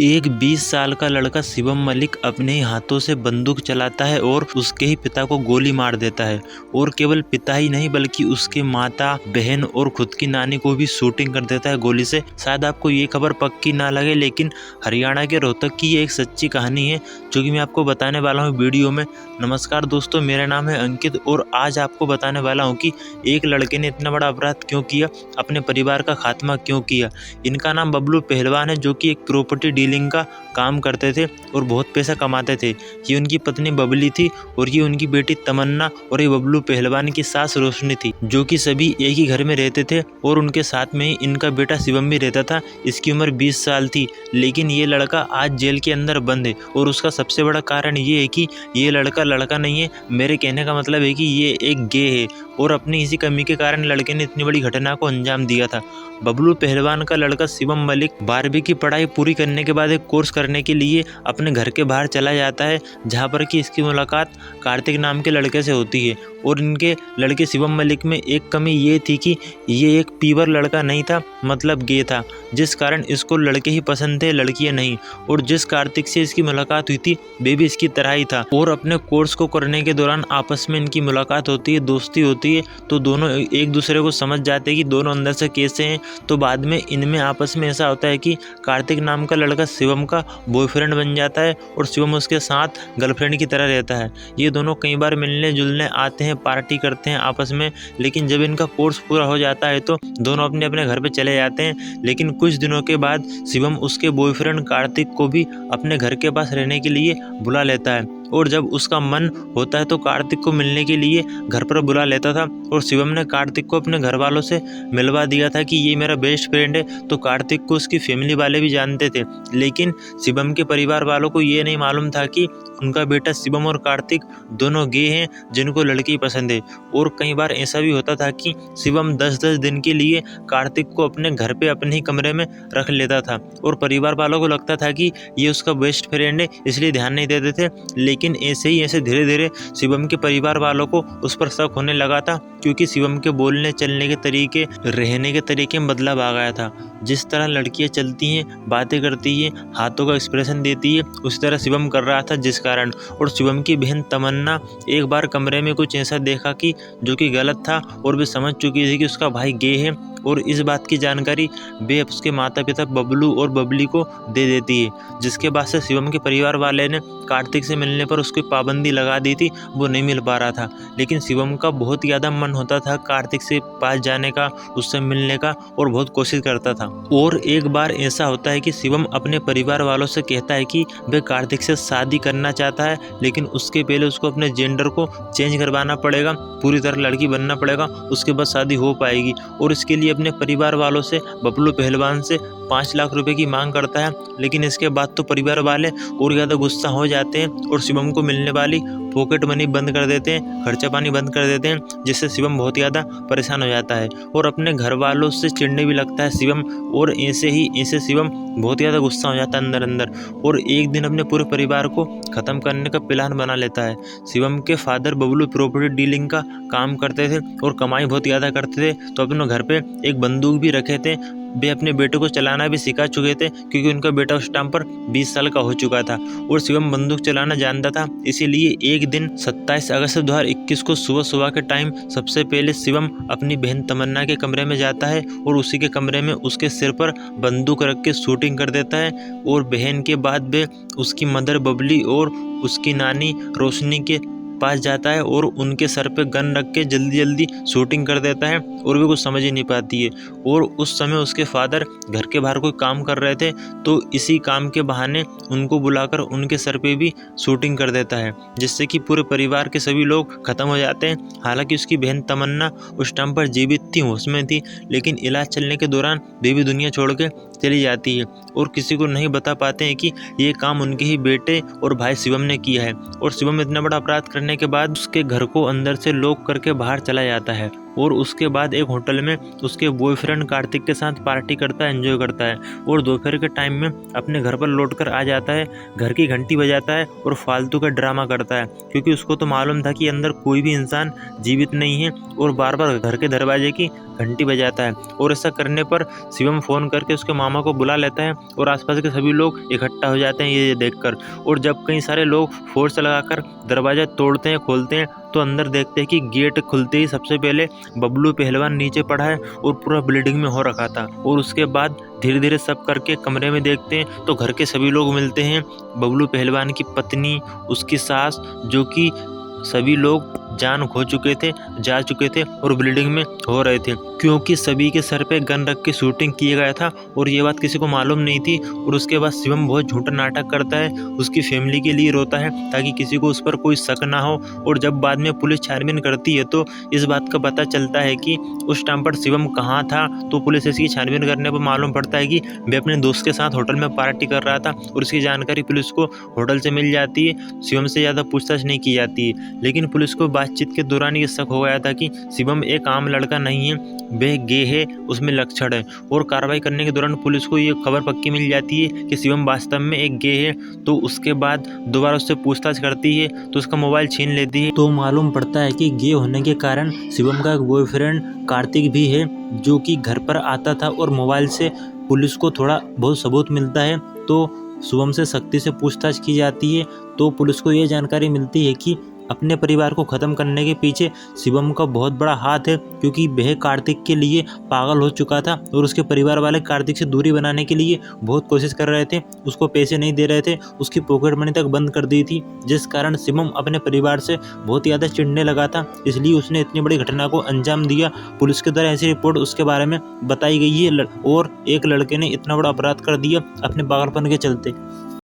एक 20 साल का लड़का शिवम मलिक अपने ही हाथों से बंदूक चलाता है और उसके ही पिता को गोली मार देता है। और केवल पिता ही नहीं बल्कि उसके माता, बहन और खुद की नानी को भी शूटिंग कर देता है गोली से। शायद आपको ये खबर पक्की ना लगे, लेकिन हरियाणा के रोहतक की ये एक सच्ची कहानी है जो कि मैं आपको बताने वाला हूँ वीडियो में। नमस्कार दोस्तों, मेरा नाम है अंकित और आज आपको बताने वाला हूँ कि एक लड़के ने इतना बड़ा अपराध क्यों किया, अपने परिवार का खात्मा क्यों किया। इनका नाम बबलू पहलवान है, जो कि एक प्रॉपर्टी डीलिंग का काम करते थे और बहुत पैसा कमाते थे। ये उनकी पत्नी बबली थी और ये उनकी बेटी तमन्ना और ये बबलू पहलवान की सास रोशनी थी, जो कि सभी एक ही घर में रहते थे और उनके साथ में ही इनका बेटा शिवम भी रहता था। इसकी उम्र 20 साल थी, लेकिन ये लड़का आज जेल के अंदर बंद है और उसका सबसे बड़ा कारण ये है कि ये लड़का लड़का नहीं है। मेरे कहने का मतलब है कि ये एक गे है और अपनी इसी कमी के कारण लड़के ने इतनी बड़ी घटना को अंजाम दिया था। बबलू पहलवान का लड़का शिवम मलिक 12वीं की पढ़ाई पूरी करने के बाद एक कोर्स करने के लिए अपने घर के बाहर चला जाता है, जहां पर कि इसकी मुलाकात कार्तिक नाम के लड़के से होती है। और इनके लड़के शिवम मलिक में एक कमी ये थी कि ये एक पीवर लड़का नहीं था, मतलब गे था, जिस कारण इसको लड़के ही पसंद थे, लड़कियां नहीं। और जिस कार्तिक से इसकी मुलाकात हुई थी वे भी इसकी तरह ही था। और अपने कोर्स को करने के दौरान आपस में इनकी मुलाकात होती है, दोस्ती होती है, तो दोनों एक दूसरे को समझ जाते हैं कि दोनों अंदर से कैसे हैं। तो बाद में इनमें आपस में ऐसा होता है कि कार्तिक नाम का लड़का शिवम का बॉयफ्रेंड बन जाता है और शिवम उसके साथ गर्लफ्रेंड की तरह रहता है। ये दोनों कई बार मिलने जुलने आते हैं, पार्टी करते हैं आपस में, लेकिन जब इनका कोर्स पूरा हो जाता है तो दोनों अपने अपने घर पे चले जाते हैं। लेकिन कुछ दिनों के बाद शिवम उसके बॉयफ्रेंड कार्तिक को भी अपने घर के पास रहने के लिए बुला लेता है और जब उसका मन होता है तो कार्तिक को मिलने के लिए घर पर बुला लेता था। और शिवम ने कार्तिक को अपने घर वालों से मिलवा दिया था कि ये मेरा बेस्ट फ्रेंड है, तो कार्तिक को उसकी फैमिली वाले भी जानते थे। लेकिन शिवम के परिवार वालों को ये नहीं मालूम था कि उनका बेटा शिवम और कार्तिक दोनों गे हैं जिनको लड़की पसंद है। और कई बार ऐसा भी होता था कि शिवम 10-10 दिन के लिए कार्तिक को अपने घर पे अपने ही कमरे में रख लेता था और परिवार वालों को लगता था कि ये उसका बेस्ट फ्रेंड है, इसलिए ध्यान नहीं देते थे। लेकिन ऐसे धीरे धीरे शिवम के परिवार वालों को उस पर शक होने लगा था, क्योंकि शिवम के बोलने चलने के तरीके, रहने के तरीके में बदलाव आ गया था। जिस तरह लड़कियां चलती हैं, बातें करती हैं, हाथों का एक्सप्रेशन देती है, उसी तरह शिवम कर रहा था, जिस कारण। और शिवम की बहन तमन्ना एक बार कमरे में कुछ ऐसा देखा कि जो कि गलत था और वे समझ चुकी थी कि उसका भाई गे है। और इस बात की जानकारी वे उसके माता पिता बबलू और बबली को दे देती है, जिसके बाद से शिवम के परिवार वाले ने कार्तिक से मिलने पर उसकी पाबंदी लगा दी थी, वो नहीं मिल पा रहा था। लेकिन शिवम का बहुत ज़्यादा मन होता था कार्तिक से पास जाने का, उससे मिलने का, और बहुत कोशिश करता था। और एक बार ऐसा होता है कि शिवम अपने परिवार वालों से कहता है कि वह कार्तिक से शादी करना चाहता है, लेकिन उसके पहले उसको अपने जेंडर को चेंज करवाना पड़ेगा, पूरी तरह लड़की बनना पड़ेगा, उसके बाद शादी हो पाएगी। और इसके लिए अपने परिवार वालों से बबलू पहलवान से 5 लाख रुपए की मांग करता है। लेकिन इसके बाद तो परिवार वाले और ज़्यादा गुस्सा हो जाते हैं और शिवम को मिलने वाली पॉकेट मनी बंद कर देते हैं, खर्चा पानी बंद कर देते हैं, जिससे शिवम बहुत ज़्यादा परेशान हो जाता है और अपने घर वालों से चिढ़ने भी लगता है शिवम। और ऐसे शिवम बहुत ज़्यादा गुस्सा हो जाता है अंदर अंदर और एक दिन अपने पूरे परिवार को ख़त्म करने का प्लान बना लेता है। शिवम के फादर बबलू प्रॉपर्टी डीलिंग का काम करते थे और कमाई बहुत ज़्यादा करते थे, तो अपने घर पे एक बंदूक भी रखे थे। वे अपने बेटे को चलाना भी सिखा चुके थे, क्योंकि उनका बेटा उस टाइम पर 20 साल का हो चुका था और शिवम बंदूक चलाना जानता था। इसीलिए एक दिन 27 अगस्त 2021 को सुबह के टाइम सबसे पहले शिवम अपनी बहन तमन्ना के कमरे में जाता है और उसी के कमरे में उसके सिर पर बंदूक रख के शूटिंग कर देता है। और बहन के बाद वे उसकी मदर बबली और उसकी नानी रोशनी के पास जाता है और उनके सर पे गन रख के जल्दी शूटिंग कर देता है और वे कुछ समझ ही नहीं पाती है। और उस समय उसके फादर घर के बाहर कोई काम कर रहे थे, तो इसी काम के बहाने उनको बुलाकर उनके सर पे भी शूटिंग कर देता है, जिससे कि पूरे परिवार के सभी लोग खत्म हो जाते हैं। हालांकि उसकी बहन तमन्ना उस टाइम पर जीवित थी, होश में थी, लेकिन इलाज चलने के दौरान वे भी दुनिया छोड़ के चली जाती है और किसी को नहीं बता पाते हैं कि ये काम उनके ही बेटे और भाई शिवम ने किया है। और शिवम इतना बड़ा अपराध करने के बाद उसके घर को अंदर से लॉक करके बाहर चला जाता है और उसके बाद एक होटल में उसके बॉयफ्रेंड कार्तिक के साथ पार्टी करता है, एंजॉय करता है और दोपहर के टाइम में अपने घर पर लौटकर आ जाता है, घर की घंटी बजाता है और फालतू का ड्रामा करता है क्योंकि उसको तो मालूम था कि अंदर कोई भी इंसान जीवित नहीं है और बार बार घर के दरवाजे की घंटी बजाता है। और ऐसा करने पर शिवम फ़ोन करके उसके मामा को बुला लेता है और आसपास के सभी लोग इकट्ठा हो जाते हैं ये देखकर। और जब कई सारे लोग फोर्स लगाकर दरवाज़ा तोड़ते हैं, खोलते हैं, तो अंदर देखते हैं कि गेट खुलते ही सबसे पहले बबलू पहलवान नीचे पड़ा है और पूरा ब्लीडिंग में हो रखा था। और उसके बाद धीरे धीरे सब करके कमरे में देखते हैं तो घर के सभी लोग मिलते हैं, बबलू पहलवान की पत्नी, उसकी सास, जो कि सभी लोग जान खो चुके थे, जा चुके थे और ब्लीडिंग में हो रहे थे क्योंकि सभी के सर पे गन रख के शूटिंग किया गया था और ये बात किसी को मालूम नहीं थी। और उसके बाद शिवम बहुत झूठा नाटक करता है, उसकी फैमिली के लिए रोता है ताकि किसी को उस पर कोई शक ना हो। और जब बाद में पुलिस छानबीन करती है तो इस बात का पता चलता है कि उस टाइम पर शिवम कहाँ था। तो पुलिस इसकी छानबीन करने पर मालूम पड़ता है कि वे अपने दोस्त के साथ होटल में पार्टी कर रहा था और इसकी जानकारी पुलिस को होटल से मिल जाती है। शिवम से ज़्यादा पूछताछ नहीं की जाती है, लेकिन पुलिस को बातचीत के दौरान ये शक हो गया था कि शिवम एक आम लड़का नहीं है, वह गे है, उसमें लक्षण है। और कार्रवाई करने के दौरान पुलिस को ये खबर पक्की मिल जाती है कि शिवम वास्तव में एक गे है। तो उसके बाद दोबारा उससे पूछताछ करती है तो उसका मोबाइल छीन लेती है। तो मालूम पड़ता है कि गे होने के कारण शिवम का एक बॉयफ्रेंड कार्तिक भी है जो कि घर पर आता था और मोबाइल से पुलिस को थोड़ा बहुत सबूत मिलता है। तो शिवम से सख्ती से पूछताछ की जाती है तो पुलिस को ये जानकारी मिलती है कि अपने परिवार को ख़त्म करने के पीछे शिवम का बहुत बड़ा हाथ है क्योंकि वह कार्तिक के लिए पागल हो चुका था और उसके परिवार वाले कार्तिक से दूरी बनाने के लिए बहुत कोशिश कर रहे थे, उसको पैसे नहीं दे रहे थे, उसकी पॉकेट मनी तक बंद कर दी थी, जिस कारण शिवम अपने परिवार से बहुत ज़्यादा चिढ़ने लगा था। इसलिए उसने इतनी बड़ी घटना को अंजाम दिया। पुलिस के द्वारा ऐसी रिपोर्ट उसके बारे में बताई गई है और एक लड़के ने इतना बड़ा अपराध कर दिया अपने पागलपन के चलते।